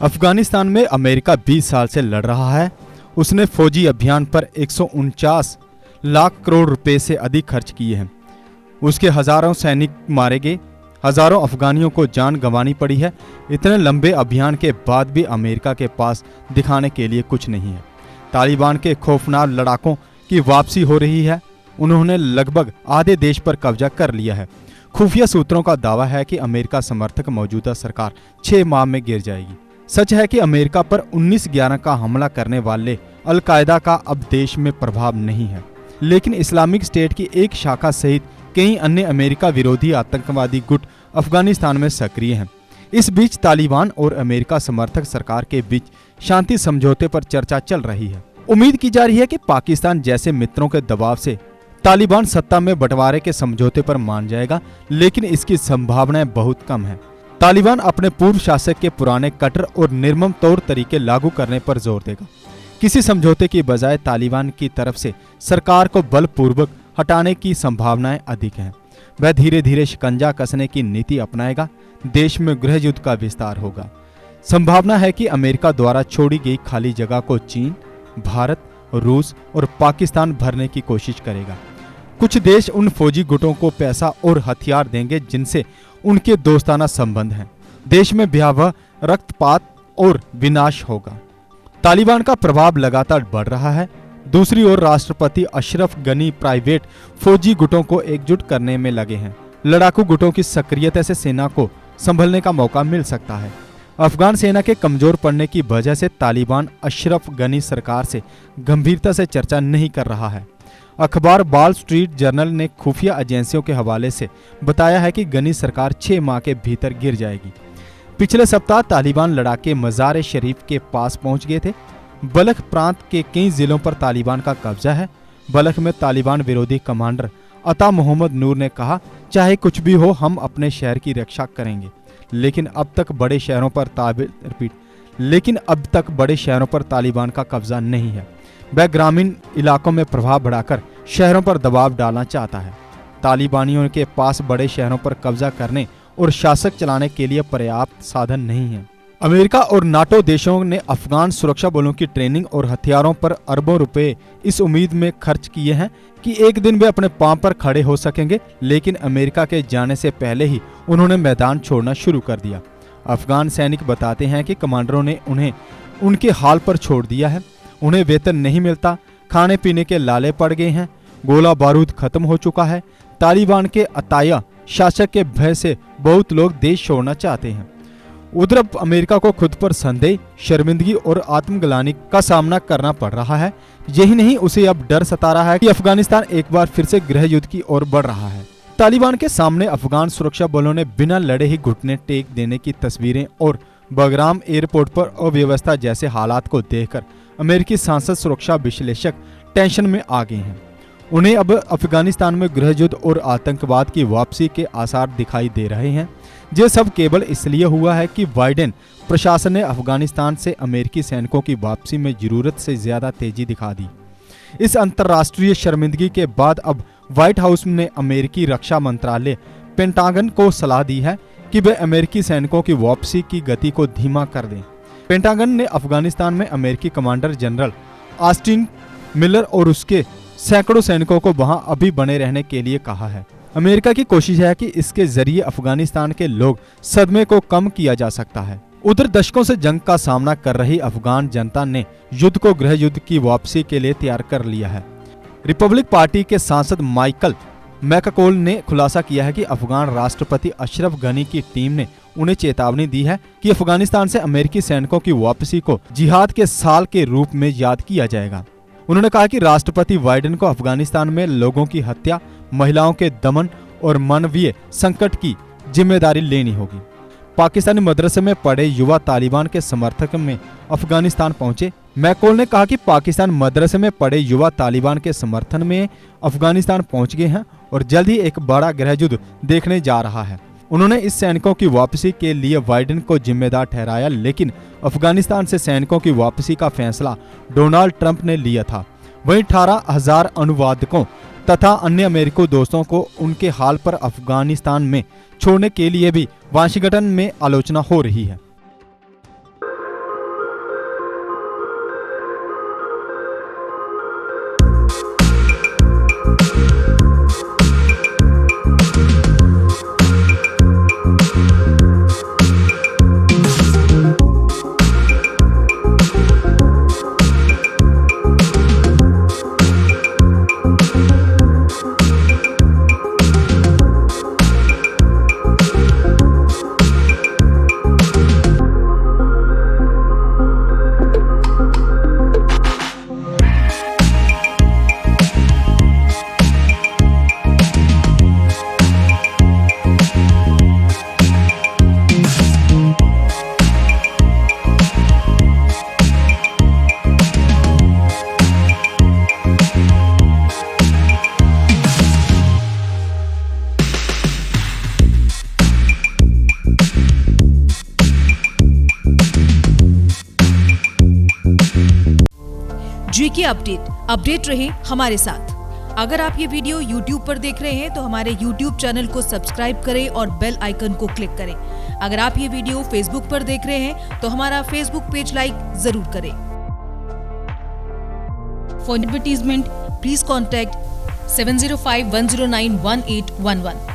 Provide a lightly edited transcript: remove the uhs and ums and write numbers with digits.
अफगानिस्तान में अमेरिका 20 साल से लड़ रहा है। उसने फौजी अभियान पर 149 लाख करोड़ रुपए से अधिक खर्च किए हैं। उसके हजारों सैनिक मारे गए, हजारों अफगानियों को जान गंवानी पड़ी है। इतने लंबे अभियान के बाद भी अमेरिका के पास दिखाने के लिए कुछ नहीं है। तालिबान के खौफनाक लड़ाकों की वापसी हो रही है। उन्होंने लगभग आधे देश पर कब्जा कर लिया है। खुफिया सूत्रों का दावा है कि अमेरिका समर्थक मौजूदा सरकार 6 माह में गिर जाएगी। सच है कि अमेरिका पर 19/11 का हमला करने वाले अल-कायदा का अब देश में प्रभाव नहीं है, लेकिन इस्लामिक स्टेट की एक शाखा सहित कई अन्य अमेरिका विरोधी आतंकवादी गुट अफगानिस्तान में सक्रिय हैं। इस बीच तालिबान और अमेरिका समर्थक सरकार के बीच शांति समझौते पर चर्चा चल रही है। उम्मीद की जा रही है कि पाकिस्तान जैसे मित्रों के दबाव से तालिबान सत्ता में बंटवारे के समझौते पर मान जाएगा, लेकिन इसकी संभावनाएं बहुत कम है। तालिबान अपने पूर्व शासक के पुराने कट्टर और निर्मम तौर तरीके लागू करने पर जोर देगा। किसी समझौते की बजाय तालिबान की तरफ से सरकार को बलपूर्वक हटाने की संभावनाएं अधिक हैं। वह धीरे धीरे शिकंजा कसने की नीति अपनाएगा। देश में गृह युद्ध का विस्तार होगा। संभावना है कि अमेरिका द्वारा छोड़ी गई खाली जगह को चीन, भारत, रूस और पाकिस्तान भरने की कोशिश करेगा। कुछ देश उन फौजी गुटों को पैसा और हथियार देंगे जिनसे उनके दोस्ताना संबंध हैं। देश में भयावह रक्तपात और विनाश होगा। तालिबान का प्रभाव लगातार बढ़ रहा है। दूसरी ओर राष्ट्रपति अशरफ गनी प्राइवेट फौजी गुटों को एकजुट करने में लगे हैं। लड़ाकू गुटों की सक्रियता से सेना को संभलने का मौका मिल सकता है। अफगान सेना के कमजोर पड़ने की वजह से तालिबान अशरफ गनी सरकार से गंभीरता से चर्चा नहीं कर रहा है। अखबार वॉल स्ट्रीट जर्नल ने खुफिया एजेंसियों के हवाले से बताया है कि गनी सरकार 6 माह के भीतर गिर जाएगी। पिछले सप्ताह तालिबान लड़ाके मज़ार शरीफ के पास पहुंच गए थे। बलख प्रांत के कई जिलों पर तालिबान का कब्जा है। बलख में तालिबान विरोधी कमांडर अता मोहम्मद नूर ने कहा, चाहे कुछ भी हो हम अपने शहर की रक्षा करेंगे। लेकिन अब तक बड़े शहरों पर तालिबान का कब्जा नहीं है। वह ग्रामीण इलाकों में प्रभाव बढ़ाकर शहरों पर दबाव डालना चाहता है। तालिबानियों के पास बड़े शहरों पर कब्जा करने और शासक चलाने के लिए पर्याप्त साधन नहीं है। अमेरिका और नाटो देशों ने अफगान सुरक्षा बलों की ट्रेनिंग और हथियारों पर अरबों रुपए इस उम्मीद में खर्च किए हैं कि एक दिन वे अपने पांव पर खड़े हो सकेंगे, लेकिन अमेरिका के जाने से पहले ही उन्होंने मैदान छोड़ना शुरू कर दिया। अफगान सैनिक बताते हैं कि कमांडरों ने उन्हें उनके हाल पर छोड़ दिया है। उन्हें वेतन नहीं मिलता, खाने पीने के लाले पड़ गए हैं, गोला बारूद खत्म हो चुका है। तालिबान के अताया शासक के भय से बहुत लोग देश छोड़ना चाहते हैं। उधर अमेरिका को खुद पर संदेह, शर्मिंदगी और आत्मग्लानि का सामना करना पड़ रहा है। यही नहीं, उसे अब डर सता रहा है कि अफगानिस्तान एक बार फिर से गृह युद्ध की ओर बढ़ रहा है। तालिबान के सामने अफगान सुरक्षा बलों ने बिना लड़े ही घुटने टेक देने की तस्वीरें और बगराम एयरपोर्ट पर अव्यवस्था जैसे हालात को देखकर अमेरिकी सांसद सुरक्षा विश्लेषक टेंशन में आ गए हैं। उन्हें अब अफगानिस्तान में गृह युद्ध और आतंकवाद की वापसी के आसार दिखाई दे रहे हैं। ये सब केवल इसलिए हुआ है कि बाइडेन प्रशासन ने अफगानिस्तान से अमेरिकी सैनिकों की वापसी में जरूरत से ज्यादा तेजी दिखा दी। इस अंतर्राष्ट्रीय शर्मिंदगी के बाद अब व्हाइट हाउस ने अमेरिकी रक्षा मंत्रालय पेंटागन को सलाह दी है कि वे अमेरिकी सैनिकों की वापसी की गति को धीमा कर दें। पेंटागन ने अफगानिस्तान में अमेरिकी कमांडर जनरल ऑस्टिन मिलर और उसके सैकड़ों सैनिकों को वहां अभी बने रहने के लिए कहा है। अमेरिका की कोशिश है कि इसके जरिए अफगानिस्तान के लोग सदमे को कम किया जा सकता है। उधर दशकों से जंग का सामना कर रही अफगान जनता ने युद्ध को गृह युद्ध की वापसी के लिए तैयार कर लिया है। रिपब्लिक पार्टी के सांसद माइकल मैककोल ने खुलासा किया है कि अफगान राष्ट्रपति अशरफ गनी की टीम ने उन्हें चेतावनी दी है कि अफगानिस्तान से अमेरिकी सैनिकों की वापसी को जिहाद के साल के रूप में याद किया जाएगा। उन्होंने कहा कि राष्ट्रपति बाइडेन को अफगानिस्तान में लोगों की हत्या, महिलाओं के दमन और मानवीय संकट की जिम्मेदारी लेनी होगी। पाकिस्तानी मदरसे में पढ़े युवा तालिबान के समर्थक में अफगानिस्तान पहुंचे। मैकोल ने कहा कि पाकिस्तान मदरसे में पढ़े युवा तालिबान के समर्थन में अफगानिस्तान पहुंच गए हैं और जल्द ही एक बड़ा गृह युद्ध देखने जा रहा है। उन्होंने इस सैनिकों की वापसी के लिए बाइडेन को जिम्मेदार ठहराया, लेकिन अफगानिस्तान से सैनिकों की वापसी का फैसला डोनाल्ड ट्रंप ने लिया था। वहीं 18,000 अनुवादकों तथा अन्य अमेरिकी दोस्तों को उनके हाल पर अफगानिस्तान में छोड़ने के लिए भी वाशिंगटन में आलोचना हो रही है। देखिए अपडेट रहे हमारे साथ। अगर आप ये वीडियो YouTube पर देख रहे हैं तो हमारे YouTube चैनल को सब्सक्राइब करें और बेल आइकन को क्लिक करें। अगर आप ये वीडियो Facebook पर देख रहे हैं तो हमारा Facebook पेज लाइक जरूर करें। For advertisement please contact 7051091811।